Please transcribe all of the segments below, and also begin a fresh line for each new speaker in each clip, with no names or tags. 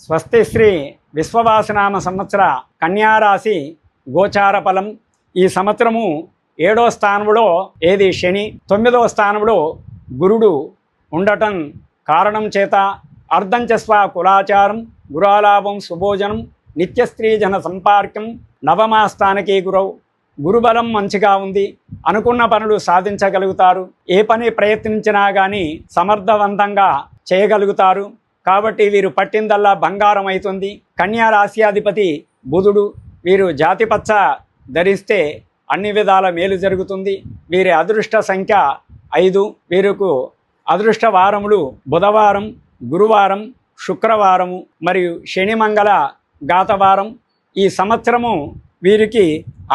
స్వస్తి శ్రీ విశ్వవాసనామ సంవత్సర కన్యారాశి గోచార ఫలం. ఈ సంవత్సరము 7వ స్థానంలో ఏది శని, 9వ స్థానంలో గురుడు ఉండటం కారణం చేత అర్ధంచస్వ కులాచారం, గురాలాభం, శుభోజనం, నిత్యస్త్రీ జన సంపార్కం, నవమా స్థానకే గురవు. గురుబలం మంచిగా ఉంది. అనుకున్న పనులు సాధించగలుగుతారు. ఏ పని ప్రయత్నించినా కానీ సమర్థవంతంగా చేయగలుగుతారు. కాబట్టి వీరు పట్టిందల్లా బంగారం అవుతుంది. కన్యా రాశ్యాధిపతి బుధుడు. వీరు జాతిపచ్చ ధరిస్తే అన్ని విధాల మేలు జరుగుతుంది. వీరి అదృష్ట సంఖ్య 5. వీరికి అదృష్ట వారములు బుధవారం, గురువారం, శుక్రవారము మరియు శని మంగళ గాతవారం. ఈ సంవత్సరము వీరికి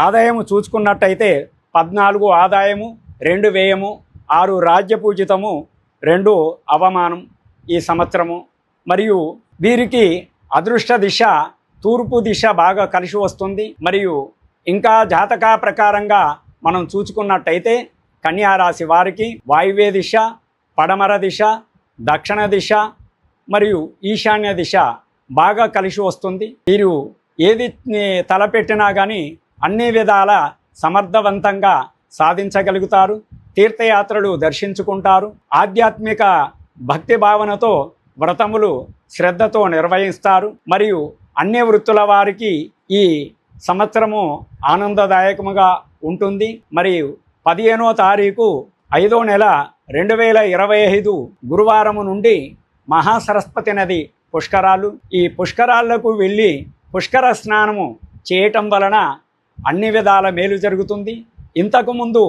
ఆదాయము చూసుకున్నట్టయితే 14 ఆదాయము, 2 వ్యయము, 6 రాజ్యపూజితము, 2 అవమానం ఈ సంవత్సరము. మరియు వీరికి అదృష్ట దిశ తూర్పు దిశ బాగా కలిసి వస్తుంది. మరియు ఇంకా జాతక ప్రకారంగా మనం చూసుకున్నట్టయితే కన్యారాశి వారికి వాయువ్య దిశ, పడమర దిశ, దక్షిణ దిశ మరియు ఈశాన్య దిశ బాగా కలిసి వస్తుంది. వీరు ఏది తలపెట్టినా కానీ అన్ని విధాల సమర్థవంతంగా సాధించగలుగుతారు. తీర్థయాత్రలు దర్శించుకుంటారు. ఆధ్యాత్మిక భక్తి భావనతో వ్రతములు శ్రద్ధతో నిర్వహిస్తారు. మరియు అన్ని వృత్తుల వారికి ఈ సంవత్సరము ఆనందదాయకముగా ఉంటుంది. మరియు 15వ తారీఖు 5వ నెల 2025 గురువారము నుండి మహాసరస్వతి నది పుష్కరాలు. ఈ పుష్కరాలకు వెళ్ళి పుష్కర స్నానము చేయటం వలన అన్ని విధాల మేలు జరుగుతుంది. ఇంతకుముందు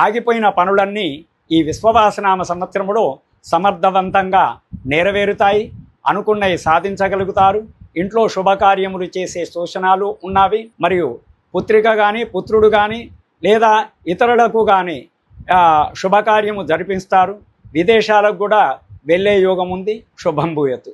ఆగిపోయిన పనులన్నీ ఈ విశ్వవాసనామ సంవత్సరములో సమర్థవంతంగా నెరవేరుతాయి. అనుకున్నవి సాధించగలుగుతారు. ఇంట్లో శుభకార్యములు చేసే సూచనలు ఉన్నవి. మరియు పుత్రిక కానీ పుత్రుడు కానీ లేదా ఇతరులకు కానీ శుభకార్యము జరిపిస్తారు. విదేశాలకు కూడా వెళ్ళే యోగం ఉంది. శుభం భూయతు.